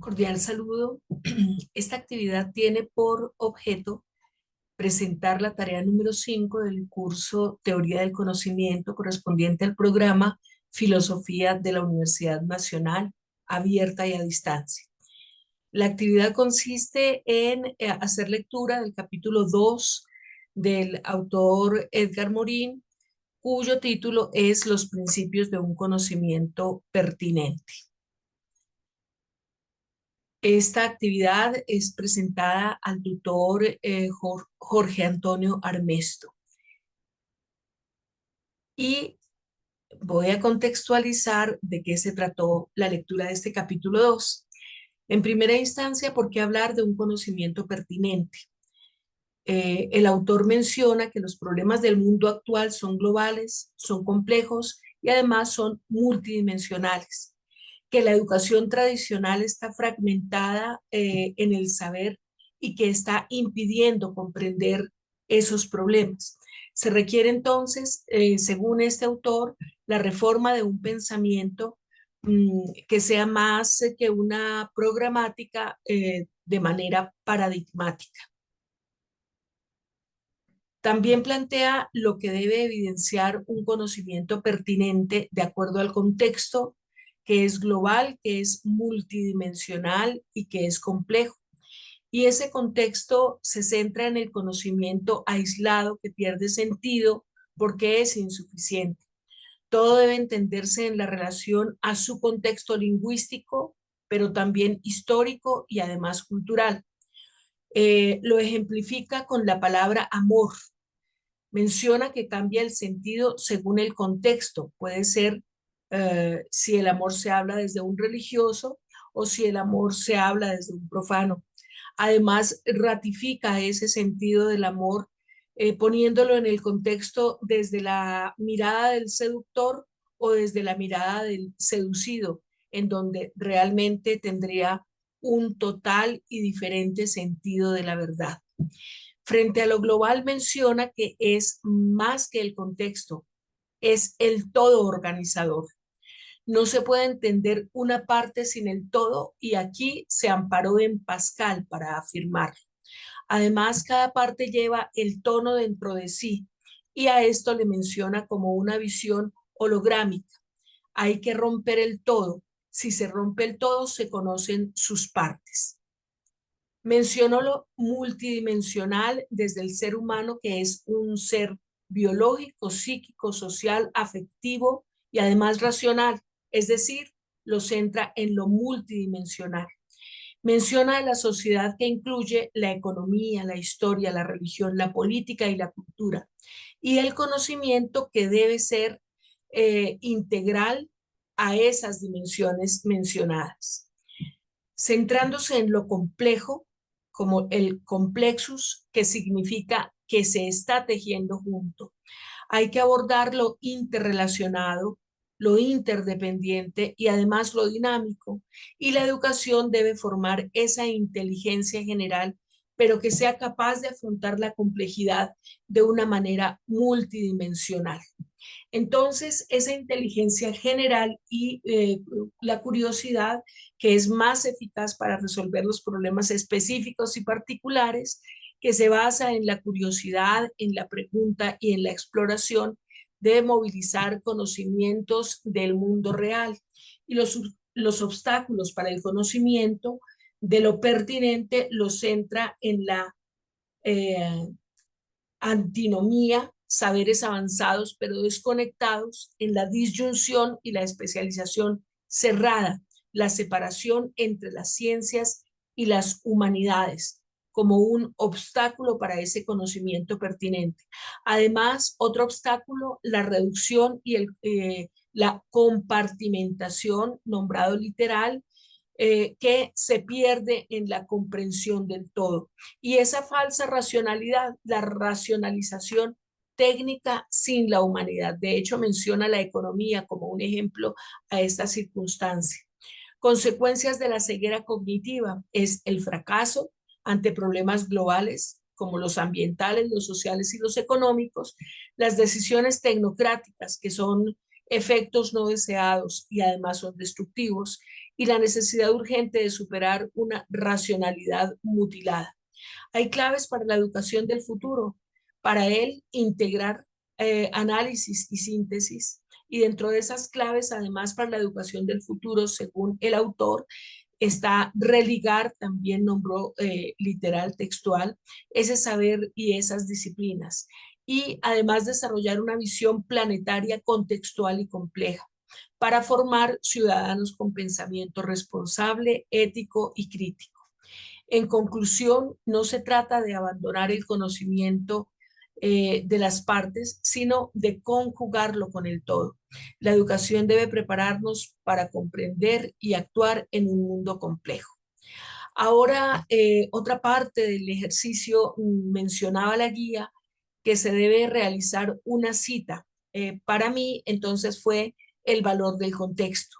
Cordial saludo. Esta actividad tiene por objeto presentar la tarea número 5 del curso Teoría del Conocimiento correspondiente al programa Filosofía de la Universidad Nacional, abierta y a distancia. La actividad consiste en hacer lectura del capítulo 2 del autor Edgar Morin, cuyo título es Los principios de un conocimiento pertinente. Esta actividad es presentada al tutor Jorge Antonio Armesto. Y voy a contextualizar de qué se trató la lectura de este capítulo 2. En primera instancia, ¿por qué hablar de un conocimiento pertinente? El autor menciona que los problemas del mundo actual son globales, son complejos y además son multidimensionales, que la educación tradicional está fragmentada en el saber y que está impidiendo comprender esos problemas. Se requiere entonces, según este autor, la reforma de un pensamiento que sea más que una programática de manera paradigmática. También plantea lo que debe evidenciar un conocimiento pertinente de acuerdo al contexto, que es global, que es multidimensional y que es complejo. Y ese contexto se centra en el conocimiento aislado que pierde sentido porque es insuficiente. Todo debe entenderse en la relación a su contexto lingüístico, pero también histórico y además cultural. Lo ejemplifica con la palabra amor. Menciona que cambia el sentido según el contexto. Puede ser si el amor se habla desde un religioso o si el amor se habla desde un profano. Además, ratifica ese sentido del amor poniéndolo en el contexto desde la mirada del seductor o desde la mirada del seducido, en donde realmente tendría un total y diferente sentido de la verdad. Frente a lo global menciona que es más que el contexto, es el todo organizador. No se puede entender una parte sin el todo y aquí se amparó en Pascal para afirmarlo. Además, cada parte lleva el tono dentro de sí y a esto le menciona como una visión holográmica. Hay que romper el todo. Si se rompe el todo, se conocen sus partes. Mencionó lo multidimensional desde el ser humano, que es un ser biológico, psíquico, social, afectivo y además racional, es decir, lo centra en lo multidimensional. Menciona la sociedad que incluye la economía, la historia, la religión, la política y la cultura, y el conocimiento que debe ser integral a esas dimensiones mencionadas, centrándose en lo complejo, como el complexus, que significa que se está tejiendo junto. Hay que abordar lo interrelacionado, lo interdependiente y además lo dinámico. Y la educación debe formar esa inteligencia general, pero que sea capaz de afrontar la complejidad de una manera multidimensional. Entonces, esa inteligencia general y la curiosidad, que es más eficaz para resolver los problemas específicos y particulares, que se basa en la curiosidad, en la pregunta y en la exploración, debe movilizar conocimientos del mundo real. Y los obstáculos para el conocimiento de lo pertinente los centra en la eh, antinomía, saberes avanzados pero desconectados, en la disyunción y la especialización cerrada, la separación entre las ciencias y las humanidades como un obstáculo para ese conocimiento pertinente. Además, otro obstáculo, la reducción y la compartimentación, nombrado literal, que se pierde en la comprensión del todo. Y esa falsa racionalidad, la racionalización técnica sin la humanidad. De hecho, menciona la economía como un ejemplo a esta circunstancia. Consecuencias de la ceguera cognitiva es el fracaso ante problemas globales como los ambientales, los sociales y los económicos, las decisiones tecnocráticas que son efectos no deseados y además son destructivos, y la necesidad urgente de superar una racionalidad mutilada. Hay claves para la educación del futuro. Para él, integrar análisis y síntesis. Y dentro de esas claves, además, para la educación del futuro, según el autor, está religar, también nombró literal, textual, ese saber y esas disciplinas. Y además desarrollar una visión planetaria contextual y compleja para formar ciudadanos con pensamiento responsable, ético y crítico. En conclusión, no se trata de abandonar el conocimiento de las partes, sino de conjugarlo con el todo. La educación debe prepararnos para comprender y actuar en un mundo complejo. Ahora, otra parte del ejercicio mencionaba la guía que se debe realizar una cita. Para mí, entonces, fue el valor del contexto.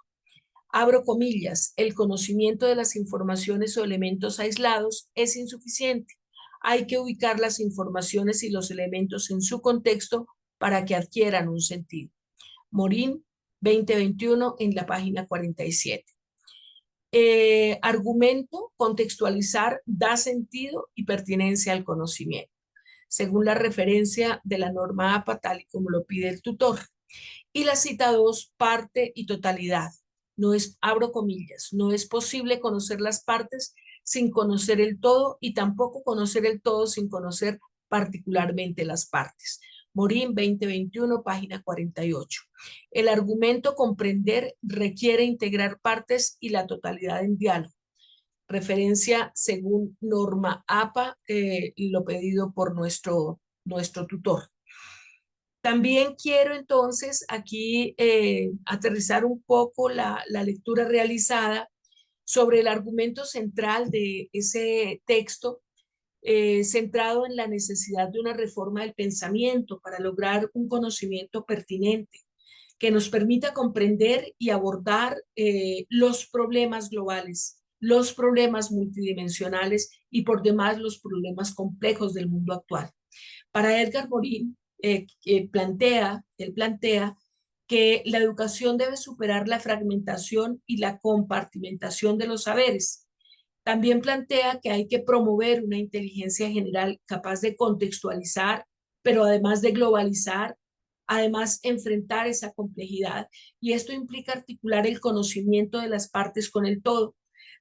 Abro comillas, el conocimiento de las informaciones o elementos aislados es insuficiente. Hay que ubicar las informaciones y los elementos en su contexto para que adquieran un sentido. Morín, 2021, en la página 47. Argumento, contextualizar, da sentido y pertinencia al conocimiento, según la referencia de la norma APA, tal y como lo pide el tutor. Y la cita 2, parte y totalidad. No es, abro comillas, no es posible conocer las partes sin conocer el todo y tampoco conocer el todo sin conocer particularmente las partes. Morín, 2021, página 48. El argumento comprender requiere integrar partes y la totalidad en diálogo. Referencia según norma APA, lo pedido por nuestro tutor. También quiero entonces aquí aterrizar un poco la lectura realizada sobre el argumento central de ese texto, centrado en la necesidad de una reforma del pensamiento para lograr un conocimiento pertinente que nos permita comprender y abordar los problemas globales, los problemas multidimensionales y por demás los problemas complejos del mundo actual. Para Edgar Morin, él plantea que la educación debe superar la fragmentación y la compartimentación de los saberes. También plantea que hay que promover una inteligencia general capaz de contextualizar, pero además de globalizar, además enfrentar esa complejidad. Y esto implica articular el conocimiento de las partes con el todo,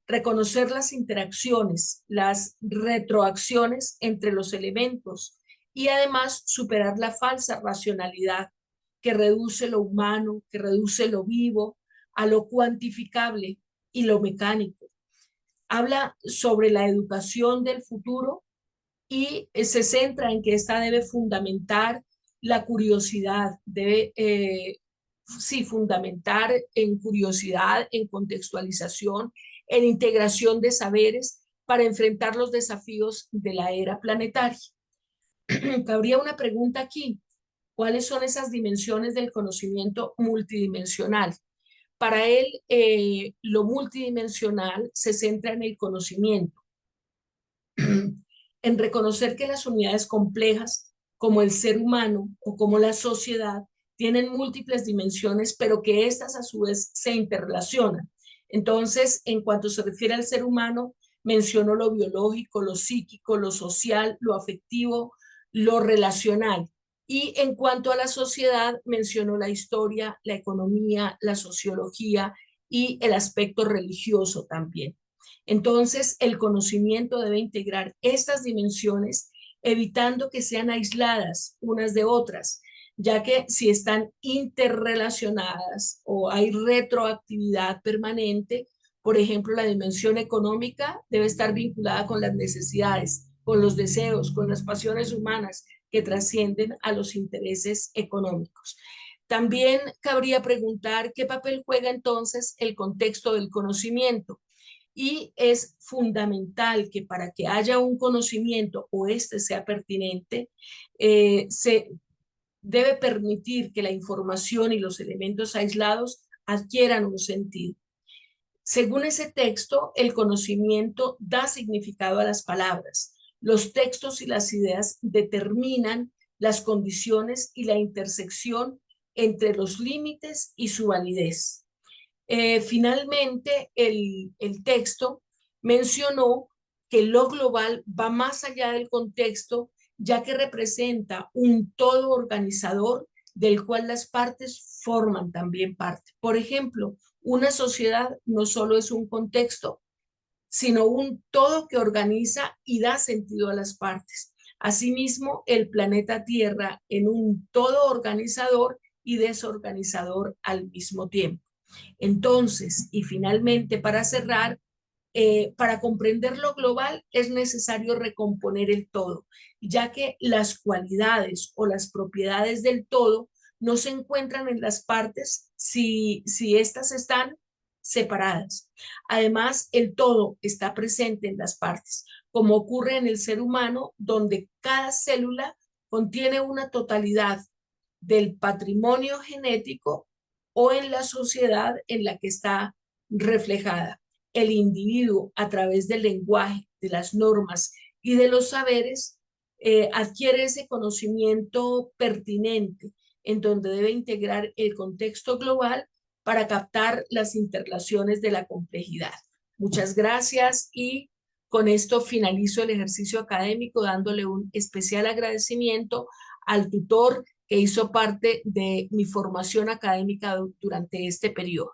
reconocer las interacciones, las retroacciones entre los elementos y además superar la falsa racionalidad que reduce lo humano, que reduce lo vivo a lo cuantificable y lo mecánico. Habla sobre la educación del futuro y se centra en que esta debe fundamentar la curiosidad, debe sí, fundamentar en curiosidad, en contextualización, en integración de saberes para enfrentar los desafíos de la era planetaria. Cabría una pregunta aquí. ¿Cuáles son esas dimensiones del conocimiento multidimensional? Para él, lo multidimensional se centra en el conocimiento, en reconocer que las unidades complejas, como el ser humano o como la sociedad, tienen múltiples dimensiones, pero que éstas a su vez se interrelacionan. Entonces, en cuanto se refiere al ser humano, mencionó lo biológico, lo psíquico, lo social, lo afectivo, lo relacional. Y en cuanto a la sociedad, mencionó la historia, la economía, la sociología y el aspecto religioso también. Entonces, el conocimiento debe integrar estas dimensiones, evitando que sean aisladas unas de otras, ya que si están interrelacionadas o hay retroactividad permanente, por ejemplo, la dimensión económica debe estar vinculada con las necesidades, con los deseos, con las pasiones humanas que trascienden a los intereses económicos. También cabría preguntar qué papel juega entonces el contexto del conocimiento. Y es fundamental que para que haya un conocimiento o este sea pertinente, se debe permitir que la información y los elementos aislados adquieran un sentido. Según ese texto, el conocimiento da significado a las palabras. Los textos y las ideas determinan las condiciones y la intersección entre los límites y su validez. Finalmente, el texto mencionó que lo global va más allá del contexto, ya que representa un todo organizador del cual las partes forman también parte. Por ejemplo, una sociedad no solo es un contexto, sino un todo que organiza y da sentido a las partes. Asimismo, el planeta Tierra en un todo organizador y desorganizador al mismo tiempo. Entonces, y finalmente, para cerrar, para comprender lo global es necesario recomponer el todo, ya que las cualidades o las propiedades del todo no se encuentran en las partes si éstas están separadas. Además, el todo está presente en las partes, como ocurre en el ser humano, donde cada célula contiene una totalidad del patrimonio genético o en la sociedad en la que está reflejada. El individuo, a través del lenguaje, de las normas y de los saberes, adquiere ese conocimiento pertinente en donde debe integrar el contexto global para captar las interrelaciones de la complejidad. Muchas gracias y con esto finalizo el ejercicio académico dándole un especial agradecimiento al tutor que hizo parte de mi formación académica durante este periodo.